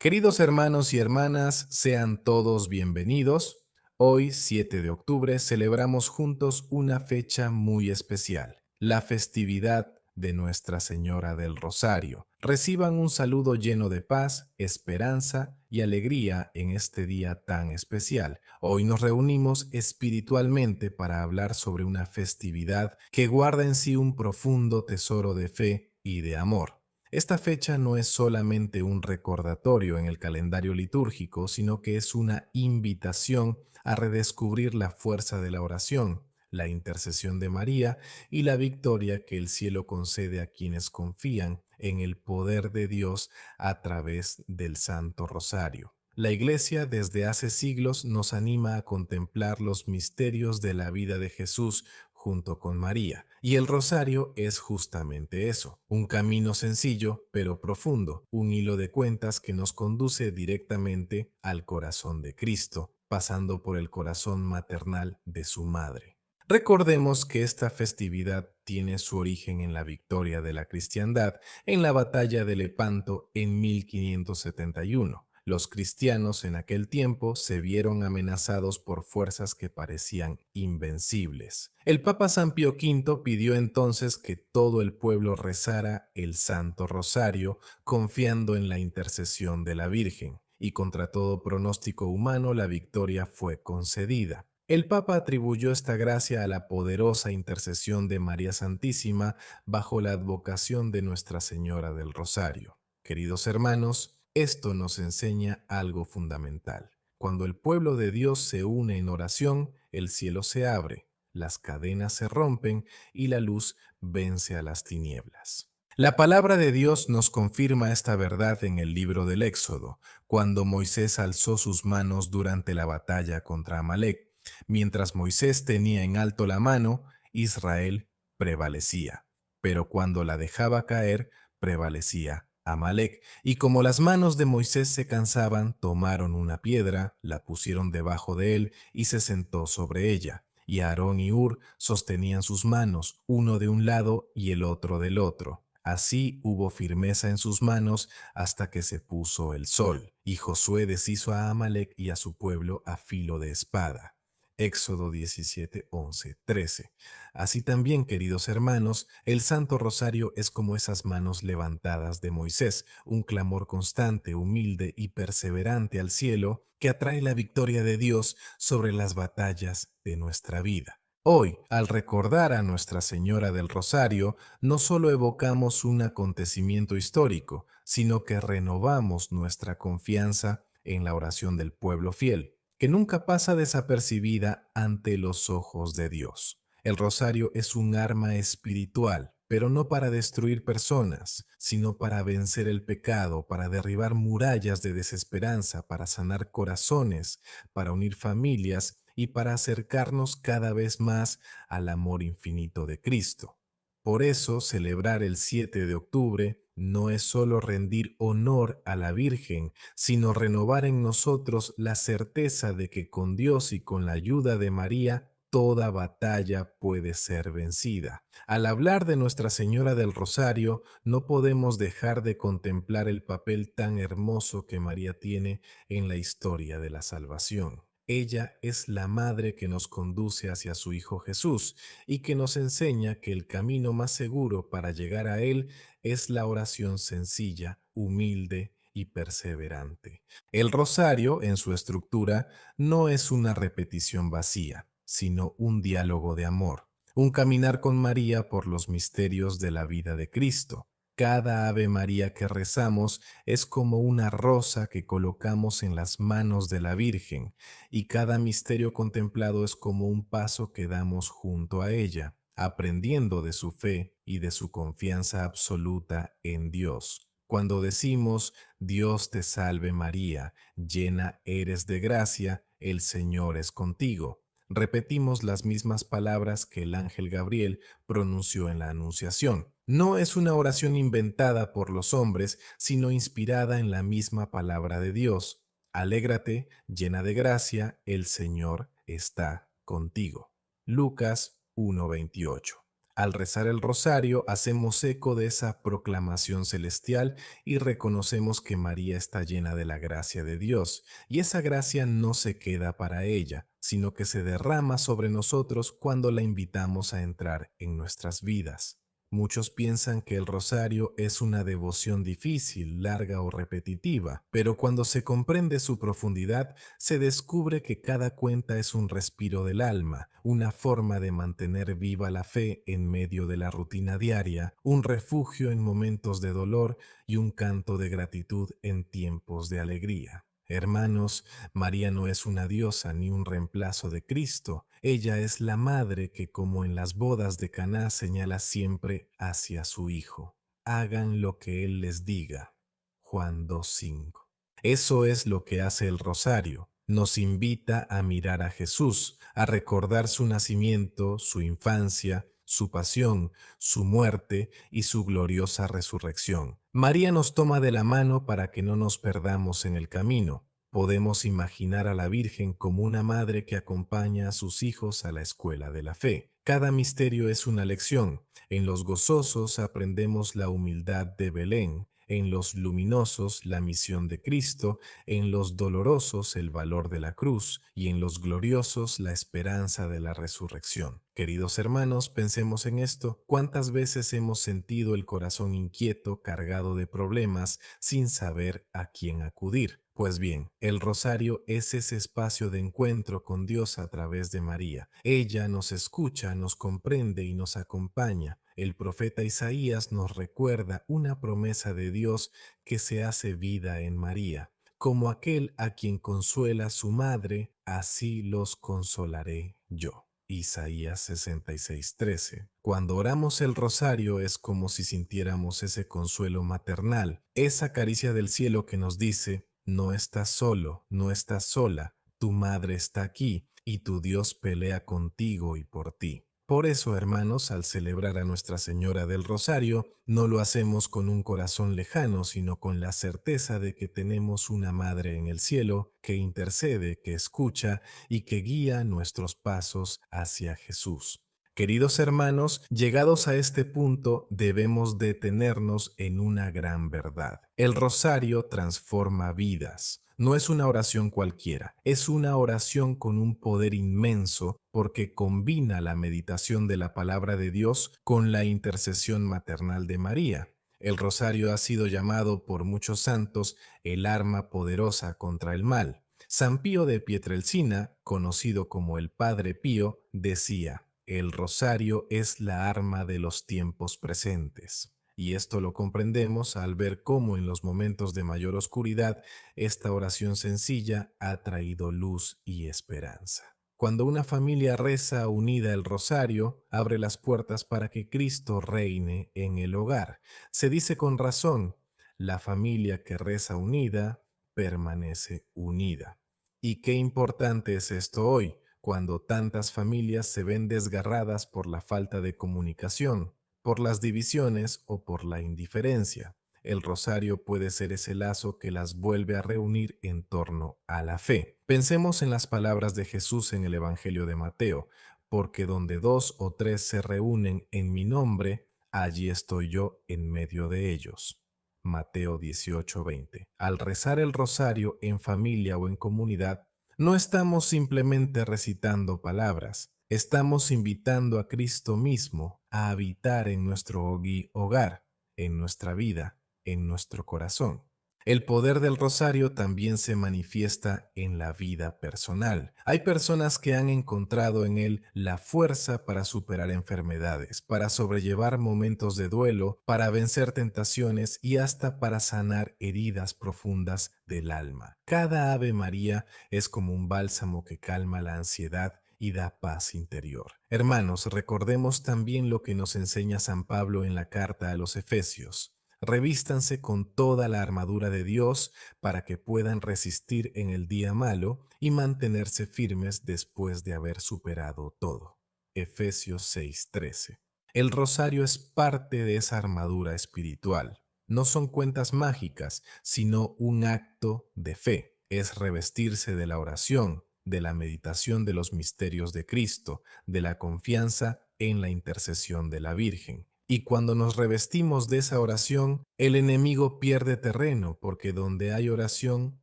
Queridos hermanos y hermanas, sean todos bienvenidos. Hoy, 7 de octubre, celebramos juntos una fecha muy especial, la festividad de Nuestra Señora del Rosario. Reciban un saludo lleno de paz, esperanza y alegría en este día tan especial. Hoy nos reunimos espiritualmente para hablar sobre una festividad que guarda en sí un profundo tesoro de fe y de amor. Esta fecha no es solamente un recordatorio en el calendario litúrgico, sino que es una invitación a redescubrir la fuerza de la oración, la intercesión de María y la victoria que el cielo concede a quienes confían en el poder de Dios a través del Santo Rosario. La Iglesia desde hace siglos nos anima a contemplar los misterios de la vida de Jesús junto con María. Y el rosario es justamente eso, un camino sencillo pero profundo, un hilo de cuentas que nos conduce directamente al corazón de Cristo, pasando por el corazón maternal de su madre. Recordemos que esta festividad tiene su origen en la victoria de la cristiandad en la batalla de Lepanto en 1571. Los cristianos en aquel tiempo se vieron amenazados por fuerzas que parecían invencibles. El Papa San Pío V pidió entonces que todo el pueblo rezara el Santo Rosario, confiando en la intercesión de la Virgen, y contra todo pronóstico humano la victoria fue concedida. El Papa atribuyó esta gracia a la poderosa intercesión de María Santísima bajo la advocación de Nuestra Señora del Rosario. Queridos hermanos, esto nos enseña algo fundamental. Cuando el pueblo de Dios se une en oración, el cielo se abre, las cadenas se rompen y la luz vence a las tinieblas. La palabra de Dios nos confirma esta verdad en el libro del Éxodo, cuando Moisés alzó sus manos durante la batalla contra Amalec. Mientras Moisés tenía en alto la mano, Israel prevalecía, pero cuando la dejaba caer, prevalecía Amalec. Y como las manos de Moisés se cansaban, tomaron una piedra, la pusieron debajo de él y se sentó sobre ella. Y Aarón y Hur sostenían sus manos, uno de un lado y el otro del otro. Así hubo firmeza en sus manos hasta que se puso el sol. Y Josué deshizo a Amalec y a su pueblo a filo de espada. Éxodo 17, 11, 13. Así también, queridos hermanos, el Santo Rosario es como esas manos levantadas de Moisés, un clamor constante, humilde y perseverante al cielo que atrae la victoria de Dios sobre las batallas de nuestra vida. Hoy, al recordar a Nuestra Señora del Rosario, no solo evocamos un acontecimiento histórico, sino que renovamos nuestra confianza en la oración del pueblo fiel, que nunca pasa desapercibida ante los ojos de Dios. El rosario es un arma espiritual, pero no para destruir personas, sino para vencer el pecado, para derribar murallas de desesperanza, para sanar corazones, para unir familias y para acercarnos cada vez más al amor infinito de Cristo. Por eso, celebrar el 7 de octubre no es solo rendir honor a la Virgen, sino renovar en nosotros la certeza de que con Dios y con la ayuda de María, toda batalla puede ser vencida. Al hablar de Nuestra Señora del Rosario, no podemos dejar de contemplar el papel tan hermoso que María tiene en la historia de la salvación. Ella es la madre que nos conduce hacia su Hijo Jesús y que nos enseña que el camino más seguro para llegar a Él es la oración sencilla, humilde y perseverante. El rosario, en su estructura, no es una repetición vacía, sino un diálogo de amor, un caminar con María por los misterios de la vida de Cristo. Cada Ave María que rezamos es como una rosa que colocamos en las manos de la Virgen, y cada misterio contemplado es como un paso que damos junto a ella, aprendiendo de su fe y de su confianza absoluta en Dios. Cuando decimos, Dios te salve María, llena eres de gracia, el Señor es contigo, repetimos las mismas palabras que el ángel Gabriel pronunció en la Anunciación. No es una oración inventada por los hombres, sino inspirada en la misma palabra de Dios. Alégrate, llena de gracia, el Señor está contigo. Lucas 1:28. Al rezar el rosario, hacemos eco de esa proclamación celestial y reconocemos que María está llena de la gracia de Dios, y esa gracia no se queda para ella, sino que se derrama sobre nosotros cuando la invitamos a entrar en nuestras vidas. Muchos piensan que el rosario es una devoción difícil, larga o repetitiva, pero cuando se comprende su profundidad, se descubre que cada cuenta es un respiro del alma, una forma de mantener viva la fe en medio de la rutina diaria, un refugio en momentos de dolor y un canto de gratitud en tiempos de alegría. Hermanos, María no es una diosa ni un reemplazo de Cristo. Ella es la madre que, como en las bodas de Caná, señala siempre hacia su Hijo. Hagan lo que Él les diga. Juan 2:5. Eso es lo que hace el rosario. Nos invita a mirar a Jesús, a recordar su nacimiento, su infancia, su pasión, su muerte y su gloriosa resurrección. María nos toma de la mano para que no nos perdamos en el camino. Podemos imaginar a la Virgen como una madre que acompaña a sus hijos a la escuela de la fe. Cada misterio es una lección. En los gozosos aprendemos la humildad de Belén, en los luminosos la misión de Cristo, en los dolorosos el valor de la cruz y en los gloriosos la esperanza de la resurrección. Queridos hermanos, pensemos en esto. ¿Cuántas veces hemos sentido el corazón inquieto, cargado de problemas, sin saber a quién acudir? Pues bien, el rosario es ese espacio de encuentro con Dios a través de María. Ella nos escucha, nos comprende y nos acompaña. El profeta Isaías nos recuerda una promesa de Dios que se hace vida en María. Como aquel a quien consuela su madre, así los consolaré yo. Isaías 66:13. Cuando oramos el rosario es como si sintiéramos ese consuelo maternal, esa caricia del cielo que nos dice: no estás solo, no estás sola, tu madre está aquí y tu Dios pelea contigo y por ti. Por eso, hermanos, al celebrar a Nuestra Señora del Rosario, no lo hacemos con un corazón lejano, sino con la certeza de que tenemos una Madre en el cielo que intercede, que escucha y que guía nuestros pasos hacia Jesús. Queridos hermanos, llegados a este punto, debemos detenernos en una gran verdad. El rosario transforma vidas. No es una oración cualquiera, es una oración con un poder inmenso porque combina la meditación de la palabra de Dios con la intercesión maternal de María. El rosario ha sido llamado por muchos santos el arma poderosa contra el mal. San Pío de Pietrelcina, conocido como el Padre Pío, decía: el rosario es la arma de los tiempos presentes. Y esto lo comprendemos al ver cómo en los momentos de mayor oscuridad esta oración sencilla ha traído luz y esperanza. Cuando una familia reza unida el rosario, abre las puertas para que Cristo reine en el hogar. Se dice con razón: la familia que reza unida permanece unida. Y qué importante es esto hoy, cuando tantas familias se ven desgarradas por la falta de comunicación, por las divisiones o por la indiferencia. El rosario puede ser ese lazo que las vuelve a reunir en torno a la fe. Pensemos en las palabras de Jesús en el Evangelio de Mateo: porque donde dos o tres se reúnen en mi nombre, allí estoy yo en medio de ellos. Mateo 18:20. Al rezar el rosario en familia o en comunidad, no estamos simplemente recitando palabras, estamos invitando a Cristo mismo a habitar en nuestro hogar, en nuestra vida, en nuestro corazón. El poder del rosario también se manifiesta en la vida personal. Hay personas que han encontrado en él la fuerza para superar enfermedades, para sobrellevar momentos de duelo, para vencer tentaciones y hasta para sanar heridas profundas del alma. Cada Ave María es como un bálsamo que calma la ansiedad y da paz interior. Hermanos, recordemos también lo que nos enseña San Pablo en la carta a los Efesios. Revístanse con toda la armadura de Dios para que puedan resistir en el día malo y mantenerse firmes después de haber superado todo. Efesios 6:13. El rosario es parte de esa armadura espiritual. No son cuentas mágicas, sino un acto de fe. Es revestirse de la oración, de la meditación de los misterios de Cristo, de la confianza en la intercesión de la Virgen. Y cuando nos revestimos de esa oración, el enemigo pierde terreno, porque donde hay oración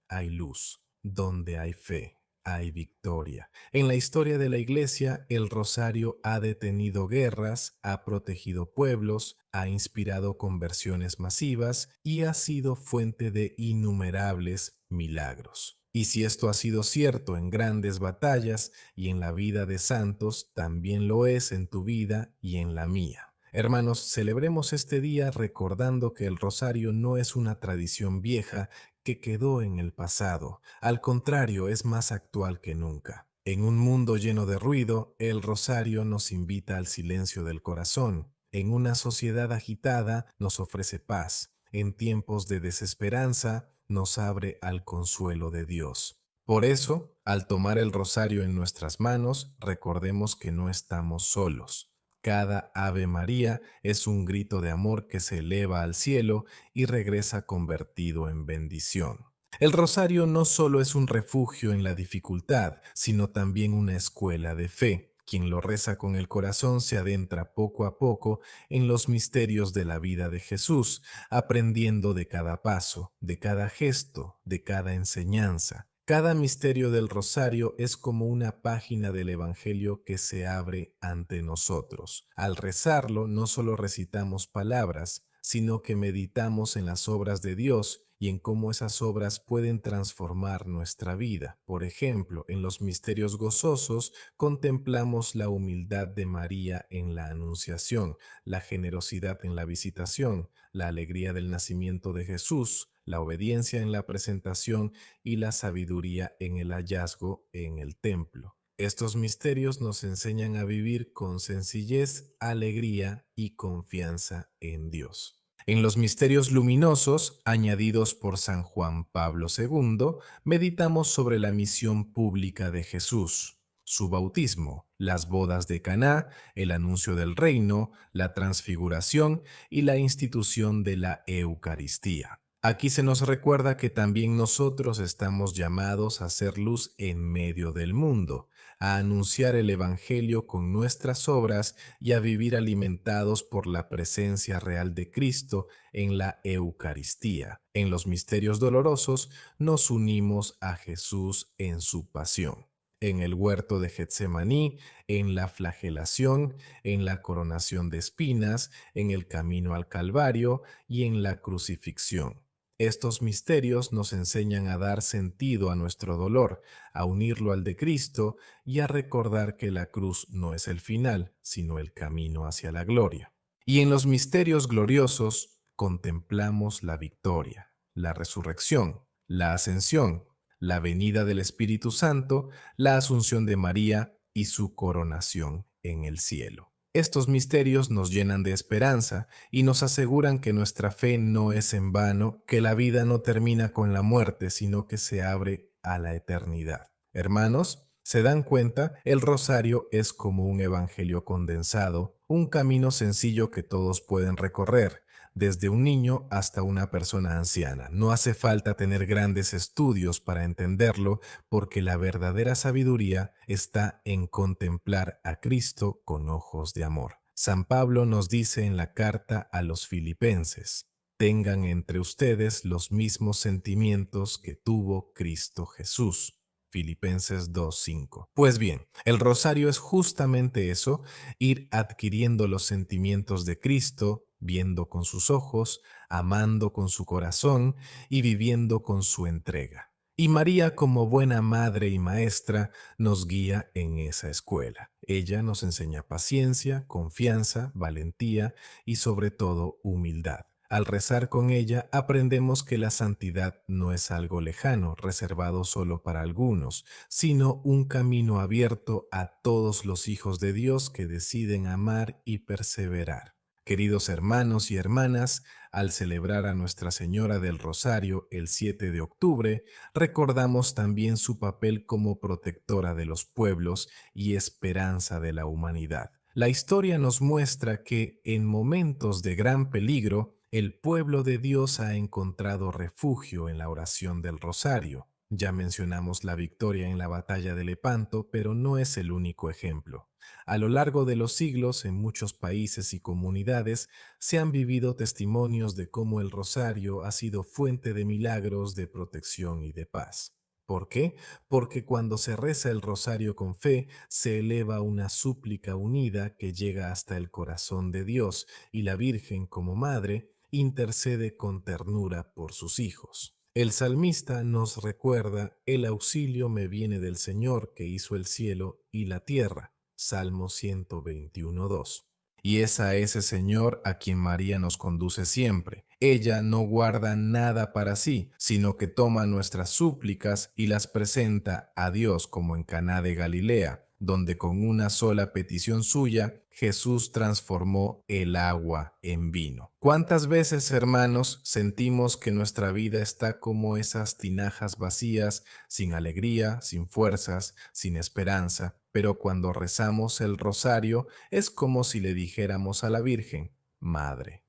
hay luz, donde hay fe hay victoria. En la historia de la Iglesia, el rosario ha detenido guerras, ha protegido pueblos, ha inspirado conversiones masivas y ha sido fuente de innumerables milagros. Y si esto ha sido cierto en grandes batallas y en la vida de santos, también lo es en tu vida y en la mía. Hermanos, celebremos este día recordando que el rosario no es una tradición vieja que quedó en el pasado. Al contrario, es más actual que nunca. En un mundo lleno de ruido, el rosario nos invita al silencio del corazón. En una sociedad agitada, nos ofrece paz. En tiempos de desesperanza, nos abre al consuelo de Dios. Por eso, al tomar el rosario en nuestras manos, recordemos que no estamos solos. Cada Ave María es un grito de amor que se eleva al cielo y regresa convertido en bendición. El rosario no solo es un refugio en la dificultad, sino también una escuela de fe. Quien lo reza con el corazón se adentra poco a poco en los misterios de la vida de Jesús, aprendiendo de cada paso, de cada gesto, de cada enseñanza. Cada misterio del rosario es como una página del Evangelio que se abre ante nosotros. Al rezarlo, no solo recitamos palabras, sino que meditamos en las obras de Dios y en cómo esas obras pueden transformar nuestra vida. Por ejemplo, en los misterios gozosos contemplamos la humildad de María en la Anunciación, la generosidad en la visitación, la alegría del nacimiento de Jesús, la obediencia en la presentación y la sabiduría en el hallazgo en el templo. Estos misterios nos enseñan a vivir con sencillez, alegría y confianza en Dios. En los misterios luminosos, añadidos por San Juan Pablo II, meditamos sobre la misión pública de Jesús, su bautismo, las bodas de Caná, el anuncio del reino, la transfiguración y la institución de la Eucaristía. Aquí se nos recuerda que también nosotros estamos llamados a hacer luz en medio del mundo, a anunciar el Evangelio con nuestras obras y a vivir alimentados por la presencia real de Cristo en la Eucaristía. En los misterios dolorosos nos unimos a Jesús en su pasión. En el huerto de Getsemaní, en la flagelación, en la coronación de espinas, en el camino al Calvario y en la crucifixión. Estos misterios nos enseñan a dar sentido a nuestro dolor, a unirlo al de Cristo y a recordar que la cruz no es el final, sino el camino hacia la gloria. Y en los misterios gloriosos contemplamos la victoria, la resurrección, la ascensión, la venida del Espíritu Santo, la asunción de María y su coronación en el cielo. Estos misterios nos llenan de esperanza y nos aseguran que nuestra fe no es en vano, que la vida no termina con la muerte, sino que se abre a la eternidad. Hermanos, ¿se dan cuenta? El rosario es como un evangelio condensado, un camino sencillo que todos pueden recorrer, desde un niño hasta una persona anciana. No hace falta tener grandes estudios para entenderlo, porque la verdadera sabiduría está en contemplar a Cristo con ojos de amor. San Pablo nos dice en la carta a los Filipenses: tengan entre ustedes los mismos sentimientos que tuvo Cristo Jesús. Filipenses 2:5. Pues bien, el rosario es justamente eso, ir adquiriendo los sentimientos de Cristo, viendo con sus ojos, amando con su corazón y viviendo con su entrega. Y María, como buena madre y maestra, nos guía en esa escuela. Ella nos enseña paciencia, confianza, valentía y sobre todo humildad. Al rezar con ella aprendemos que la santidad no es algo lejano, reservado solo para algunos, sino un camino abierto a todos los hijos de Dios que deciden amar y perseverar. Queridos hermanos y hermanas, al celebrar a Nuestra Señora del Rosario el 7 de octubre, recordamos también su papel como protectora de los pueblos y esperanza de la humanidad. La historia nos muestra que en momentos de gran peligro, el pueblo de Dios ha encontrado refugio en la oración del rosario. Ya mencionamos la victoria en la batalla de Lepanto, pero no es el único ejemplo. A lo largo de los siglos, en muchos países y comunidades, se han vivido testimonios de cómo el rosario ha sido fuente de milagros, de protección y de paz. ¿Por qué? Porque cuando se reza el rosario con fe, se eleva una súplica unida que llega hasta el corazón de Dios, y la Virgen, como madre, intercede con ternura por sus hijos. El salmista nos recuerda: el auxilio me viene del Señor que hizo el cielo y la tierra. Salmo 121:2. Y es a ese Señor a quien María nos conduce siempre. Ella no guarda nada para sí, sino que toma nuestras súplicas y las presenta a Dios, como en Caná de Galilea, donde con una sola petición suya Jesús transformó el agua en vino. ¿Cuántas veces, hermanos, sentimos que nuestra vida está como esas tinajas vacías, sin alegría, sin fuerzas, sin esperanza? Pero cuando rezamos el rosario, es como si le dijéramos a la Virgen: Madre,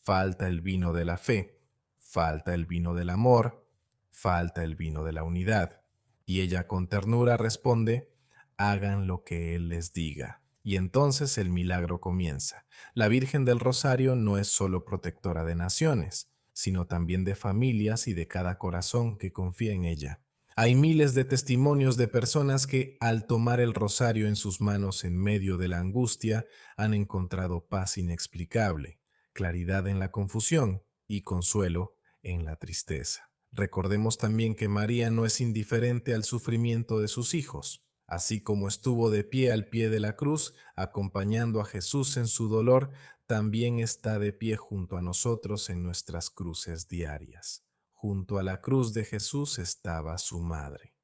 falta el vino de la fe, falta el vino del amor, falta el vino de la unidad. Y ella con ternura responde: hagan lo que Él les diga. Y entonces el milagro comienza. La Virgen del Rosario no es solo protectora de naciones, sino también de familias y de cada corazón que confía en ella. Hay miles de testimonios de personas que, al tomar el rosario en sus manos en medio de la angustia, han encontrado paz inexplicable, claridad en la confusión y consuelo en la tristeza. Recordemos también que María no es indiferente al sufrimiento de sus hijos. Así como estuvo de pie al pie de la cruz, acompañando a Jesús en su dolor, también está de pie junto a nosotros en nuestras cruces diarias. Junto a la cruz de Jesús estaba su madre.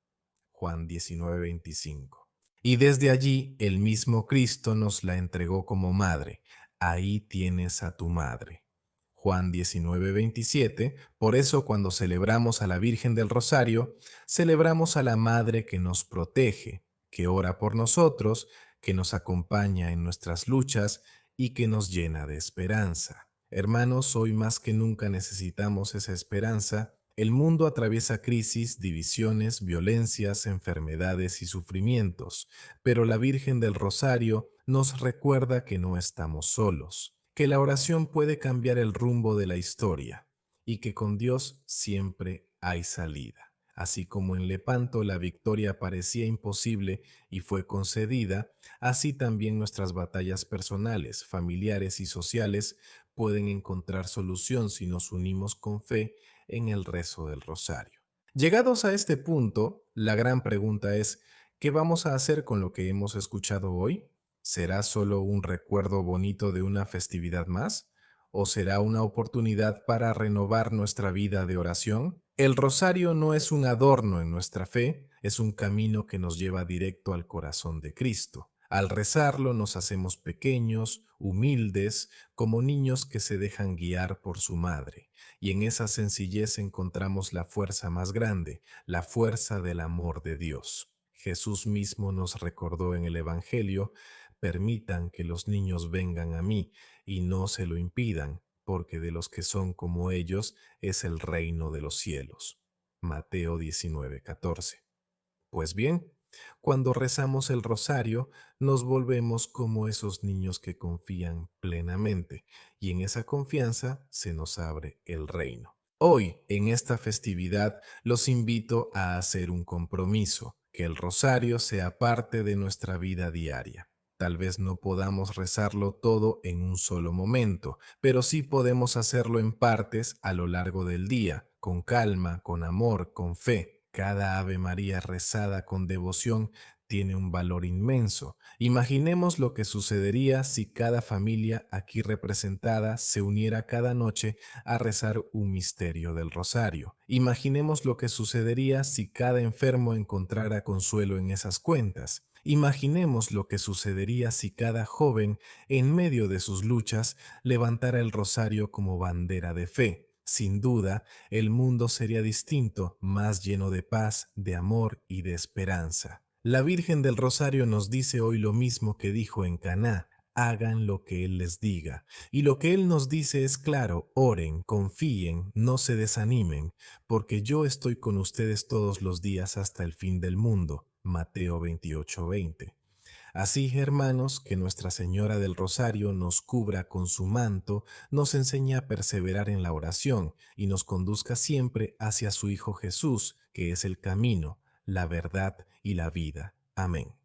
Juan 19:25. Y desde allí el mismo Cristo nos la entregó como madre. Ahí tienes a tu madre. Juan 19:27. Por eso, cuando celebramos a la Virgen del Rosario, celebramos a la Madre que nos protege, que ora por nosotros, que nos acompaña en nuestras luchas y que nos llena de esperanza. Hermanos, hoy más que nunca necesitamos esa esperanza. El mundo atraviesa crisis, divisiones, violencias, enfermedades y sufrimientos, pero la Virgen del Rosario nos recuerda que no estamos solos, que la oración puede cambiar el rumbo de la historia y que con Dios siempre hay salida. Así como en Lepanto la victoria parecía imposible y fue concedida, así también nuestras batallas personales, familiares y sociales pueden encontrar solución si nos unimos con fe en el rezo del rosario. Llegados a este punto, la gran pregunta es: ¿qué vamos a hacer con lo que hemos escuchado hoy? ¿Será solo un recuerdo bonito de una festividad más? ¿O será una oportunidad para renovar nuestra vida de oración? El rosario no es un adorno en nuestra fe, es un camino que nos lleva directo al corazón de Cristo. Al rezarlo nos hacemos pequeños, humildes, como niños que se dejan guiar por su madre. Y en esa sencillez encontramos la fuerza más grande, la fuerza del amor de Dios. Jesús mismo nos recordó en el Evangelio: permitan que los niños vengan a mí y no se lo impidan, porque de los que son como ellos es el reino de los cielos. Mateo 19:14. Pues bien, cuando rezamos el rosario, nos volvemos como esos niños que confían plenamente, y en esa confianza se nos abre el reino. Hoy, en esta festividad, los invito a hacer un compromiso: que el rosario sea parte de nuestra vida diaria. Tal vez no podamos rezarlo todo en un solo momento, pero sí podemos hacerlo en partes a lo largo del día, con calma, con amor, con fe. Cada Ave María rezada con devoción tiene un valor inmenso. Imaginemos lo que sucedería si cada familia aquí representada se uniera cada noche a rezar un misterio del rosario. Imaginemos lo que sucedería si cada enfermo encontrara consuelo en esas cuentas. Imaginemos lo que sucedería si cada joven, en medio de sus luchas, levantara el rosario como bandera de fe. Sin duda, el mundo sería distinto, más lleno de paz, de amor y de esperanza. La Virgen del Rosario nos dice hoy lo mismo que dijo en Caná: hagan lo que Él les diga. Y lo que Él nos dice es claro: oren, confíen, no se desanimen, porque yo estoy con ustedes todos los días hasta el fin del mundo. Mateo 28:20. Así, hermanos, que Nuestra Señora del Rosario nos cubra con su manto, nos enseña a perseverar en la oración y nos conduzca siempre hacia su Hijo Jesús, que es el camino, la verdad y la vida. Amén.